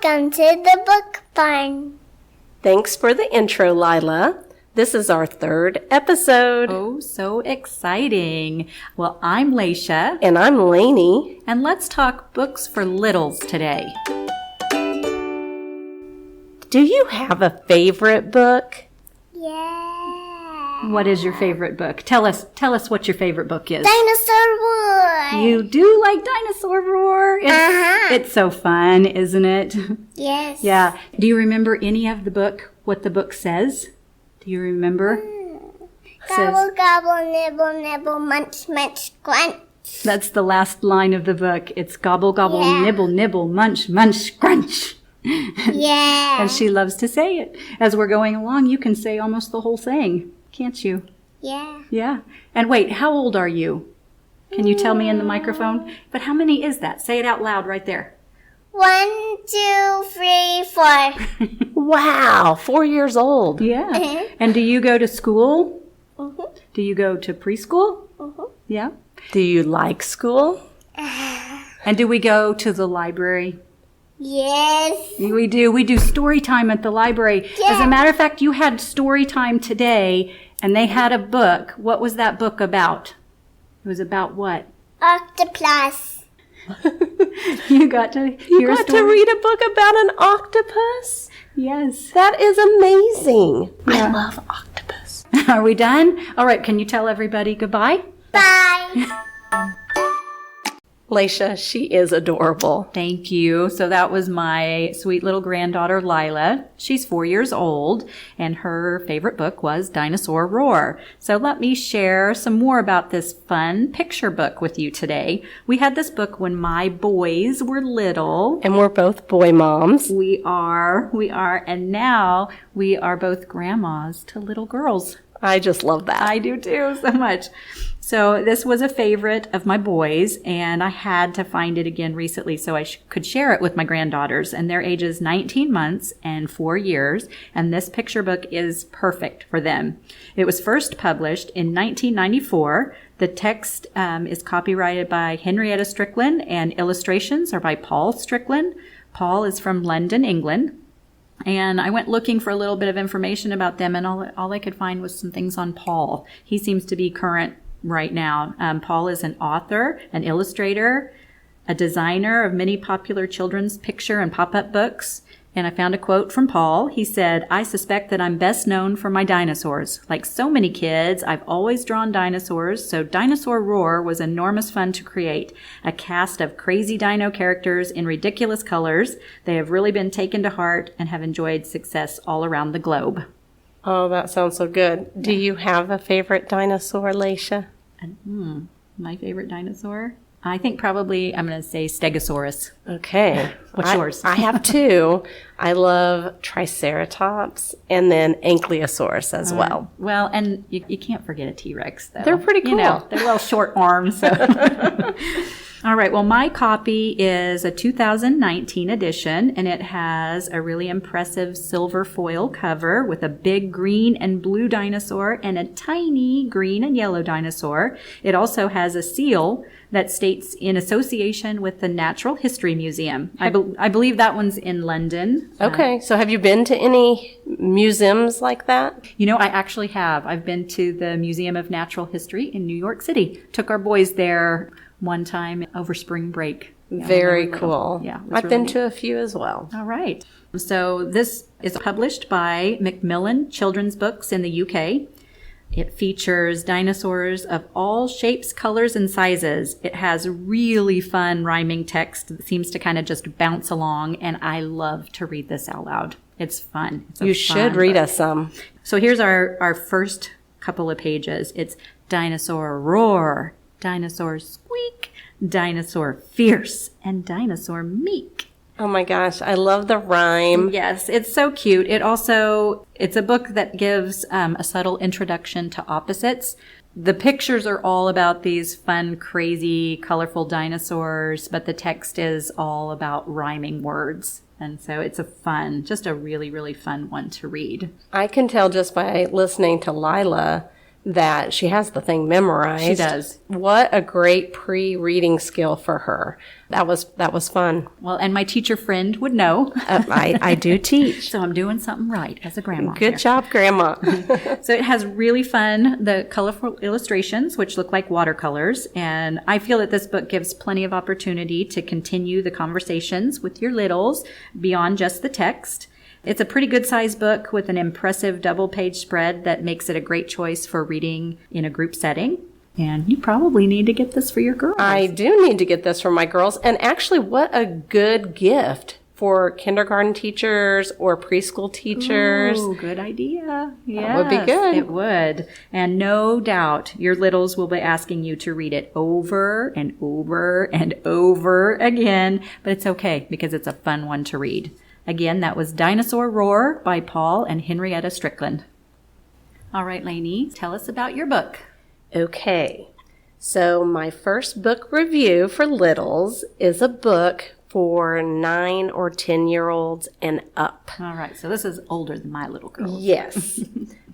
Welcome to the book barn. Thanks for the intro, Lila. This is our third episode. Oh, so exciting. Well, I'm Lasha. And I'm Lanie. And let's talk books for littles today. Do you have a favorite book? Yeah. What is your favorite book? Tell us what your favorite book is. Dinosaur Roar. You do like Dinosaur Roar? It's so fun, isn't it? Yes. Yeah. Do you remember any of the book, what the book says? Do you remember? Gobble, gobble, nibble, nibble, munch, munch, crunch. That's the last line of the book. It's gobble, gobble, Yeah. nibble, nibble, munch, munch, crunch. Yeah. And she loves to say it. As we're going along, you can say almost the whole thing, can't you? Yeah. Yeah. And wait, how old are you? Can you tell me in the microphone? But how many is that? Say it out loud right there. 1, 2, 3, 4. Wow, 4 years old. Yeah. And do you go to school? Mm-hmm. Do you go to preschool? Mm-hmm. Yeah. Do you like school? And do we go to the library? Yes. We do. We do story time at the library. Yeah. As a matter of fact, you had story time today, and they had a book. What was that book about? It was about what? Octopus. You got to You hear a got to story? read a book about an octopus? Yes. That is amazing. Yeah. I love octopus. Are we done? All right. Can you tell everybody goodbye? Bye. Lasha, she is adorable. Thank you. So that was my sweet little granddaughter, Lila. She's 4 years old, and her favorite book was Dinosaur Roar. So let me share some more about this fun picture book with you today. We had this book when my boys were little. And we're both boy moms. We are. And now we are both grandmas to little girls. I just love that. I do too, so much. So this was a favorite of my boys, and I had to find it again recently so I could share it with my granddaughters. And their ages 19 months and 4 years, and this picture book is perfect for them. It was first published in 1994. The text is copyrighted by Henrietta Strickland, and illustrations are by Paul Strickland. Paul is from London, England. And I went looking for a little bit of information about them, and all I could find was some things on Paul. He seems to be current right now. Paul is an author, an illustrator, a designer of many popular children's picture and pop-up books. And I found a quote from Paul. He said, "I suspect that I'm best known for my dinosaurs. Like so many kids, I've always drawn dinosaurs, so Dinosaur Roar was enormous fun to create. A cast of crazy dino characters in ridiculous colors. They have really been taken to heart and have enjoyed success all around the globe." Oh, that sounds so good. Do you have a favorite dinosaur, Lasha? My favorite dinosaur? I think probably I'm going to say Stegosaurus. Okay. What's yours? I have two. I love Triceratops and then Ankylosaurus as well. Well, and you can't forget a T-Rex, though. They're pretty You know, cool. they're little short arms. So. All right. Well, my copy is a 2019 edition, and it has a really impressive silver foil cover with a big green and blue dinosaur and a tiny green and yellow dinosaur. It also has a seal that states in association with the Natural History Museum. I believe that one's in London. Okay. So have you been to any museums like that? You know, I actually have. I've been to the Museum of Natural History in New York City. Took our boys there one time over spring break. Very cool. Yeah. I've been to a few as well. All right. So this is published by Macmillan Children's Books in the UK. It features dinosaurs of all shapes, colors, and sizes. It has really fun rhyming text that seems to kind of just bounce along, and I love to read this out loud. It's fun. You should read us some. So here's our first couple of pages. It's Dinosaur Roar, Dinosaur Squeak, Dinosaur Fierce, and Dinosaur Meek. Oh my gosh, I love the rhyme. Yes, it's so cute. It's a book that gives a subtle introduction to opposites. The pictures are all about these fun, crazy, colorful dinosaurs, but the text is all about rhyming words. And so it's just a really, really fun one to read. I can tell just by listening to Lila that she has the thing memorized. She does. What a great pre-reading skill for her. That was fun. Well, and my teacher friend would know. I do teach. So I'm doing something right as a grandma. Good job, Grandma. So it has really fun, the colorful illustrations, which look like watercolors. And I feel that this book gives plenty of opportunity to continue the conversations with your littles beyond just the text. It's a pretty good sized book with an impressive double page spread that makes it a great choice for reading in a group setting. And you probably need to get this for your girls. I do need to get this for my girls. And actually, what a good gift for kindergarten teachers or preschool teachers. Ooh, good idea. Yes, that would be good. It would. And no doubt your littles will be asking you to read it over and over and over again. But it's okay because it's a fun one to read. Again, that was Dinosaur Roar by Paul and Henrietta Strickland. All right, Lanie, tell us about your book. Okay, so my first book review for littles is a book for 9 or 10-year-olds and up. All right, so this is older than my little girl. Yes.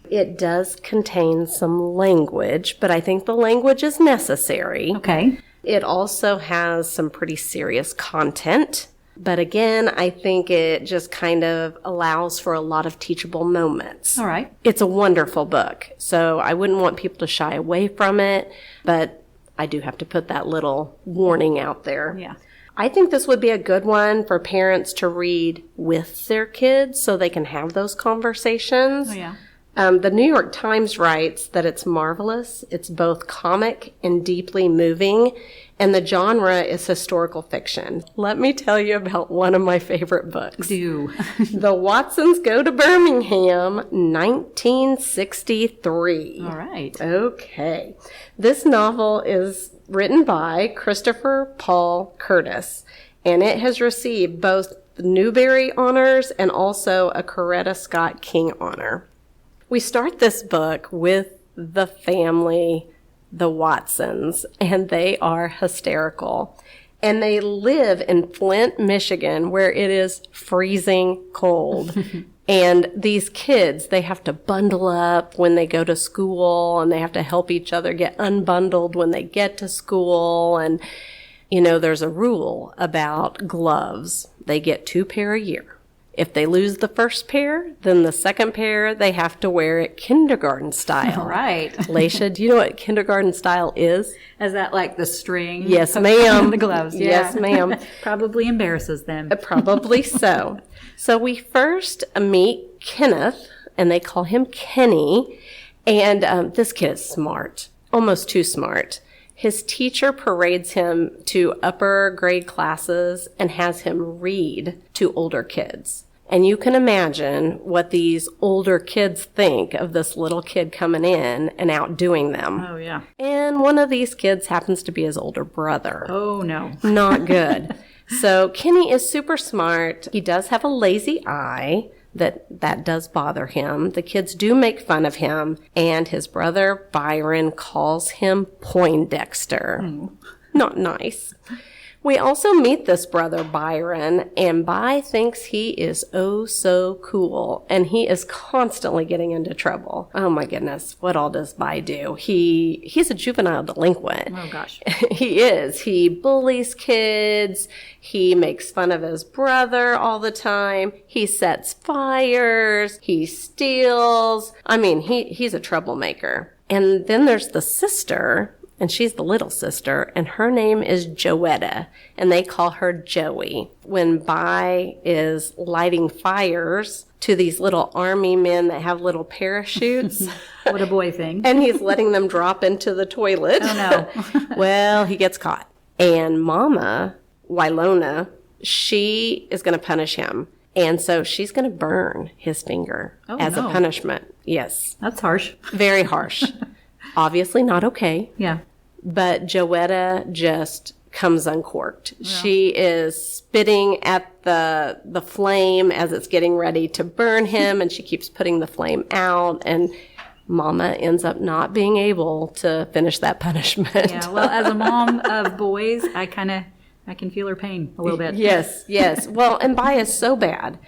It does contain some language, but I think the language is necessary. Okay. It also has some pretty serious content. But again, I think it just kind of allows for a lot of teachable moments. All right. It's a wonderful book, so I wouldn't want people to shy away from it, but I do have to put that little warning out there. Yeah. I think this would be a good one for parents to read with their kids so they can have those conversations. Oh, yeah. The New York Times writes that it's marvelous. It's both comic and deeply moving, and the genre is historical fiction. Let me tell you about one of my favorite books. Do. The Watsons Go to Birmingham, 1963. All right. Okay. This novel is written by Christopher Paul Curtis, and it has received both the Newbery Honors and also a Coretta Scott King Honor. We start this book with the family, the Watsons, and they are hysterical. And they live in Flint, Michigan, where it is freezing cold. And these kids, they have to bundle up when they go to school, and they have to help each other get unbundled when they get to school. And, you know, there's a rule about gloves. They get 2 pair a year. If they lose the first pair, then the second pair, they have to wear it kindergarten style. All right. Lasha, do you know what kindergarten style is? Is that like the string? Yes, ma'am. The gloves. Yeah. Yes, ma'am. Probably embarrasses them. Probably so. So we first meet Kenneth, and they call him Kenny. And this kid is smart, almost too smart. His teacher parades him to upper grade classes and has him read to older kids. And you can imagine what these older kids think of this little kid coming in and outdoing them. Oh, yeah. And one of these kids happens to be his older brother. Oh, no. Not good. So Kenny is super smart. He does have a lazy eye. That does bother him. The kids do make fun of him, and his brother Byron calls him Poindexter. Not nice. We also meet this brother Byron, and By thinks he is oh so cool, and he is constantly getting into trouble. Oh my goodness, what all does By do? He's a juvenile delinquent. Oh gosh. He is. He bullies kids. He makes fun of his brother all the time. He sets fires. He steals. I mean, he's a troublemaker. And then there's the sister, and she's the little sister, and her name is Joetta, and they call her Joey. When By is lighting fires to these little army men that have little parachutes. What a boy thing. And he's letting them drop into the toilet. Oh, no. Well, he gets caught. And Mama, Wilona, she is going to punish him. And so she's going to burn his finger as a punishment. Yes. That's harsh. Very harsh. Obviously not okay. Yeah. But Joetta just comes uncorked. Yeah. She is spitting at the flame as it's getting ready to burn him, and she keeps putting the flame out, and Mama ends up not being able to finish that punishment. Yeah, well, as a mom of boys, I kind of I can feel her pain a little bit. Yes, yes. Well, and Bai is so bad.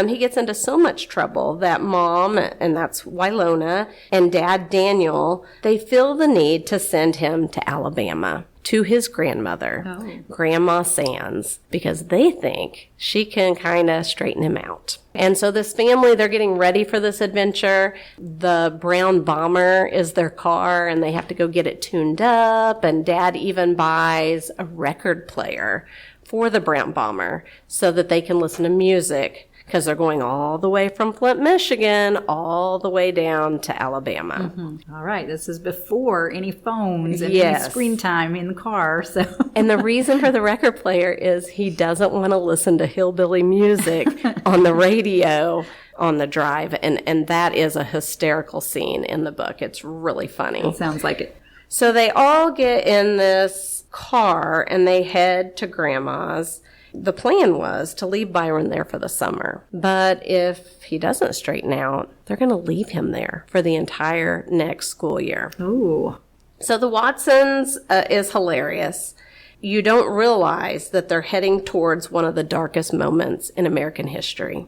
He gets into so much trouble that Mom, and that's Wylona, and Dad Daniel, they feel the need to send him to Alabama to his grandmother, Grandma Sands, because they think she can kind of straighten him out. And so this family, they're getting ready for this adventure. The brown bomber is their car, and they have to go get it tuned up, and Dad even buys a record player for the brown bomber so that they can listen to music, because they're going all the way from Flint, Michigan, all the way down to Alabama. Mm-hmm. All right. This is before any phones and Yes. any screen time in the car. So, And the reason for the record player is he doesn't want to listen to hillbilly music on the radio on the drive. And that is a hysterical scene in the book. It's really funny. it sounds like it. So they all get in this car and they head to Grandma's. The plan was to leave Byron there for the summer. But if he doesn't straighten out, they're going to leave him there for the entire next school year. Ooh. So the Watsons is hilarious. You don't realize that they're heading towards one of the darkest moments in American history.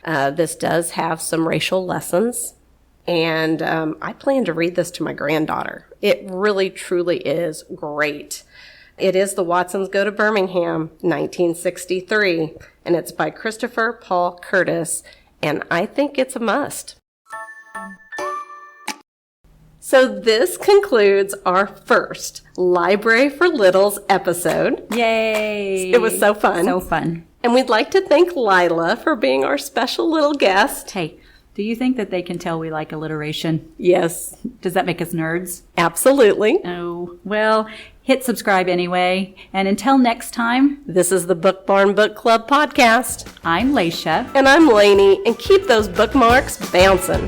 This does have some racial lessons. And I plan to read this to my granddaughter. It really, truly is great. It is The Watsons Go to Birmingham, 1963, and it's by Christopher Paul Curtis, and I think it's a must. So this concludes our first Library for Littles episode. Yay. It was so fun. So fun. And we'd like to thank Lila for being our special little guest. Hey, do you think that they can tell we like alliteration? Yes, Does that make us nerds? absolutely. Oh, well, hit subscribe anyway. And until next time, This is the Book Barn Book Club podcast. I'm Lasha. And I'm Lanie, and keep those bookmarks bouncing.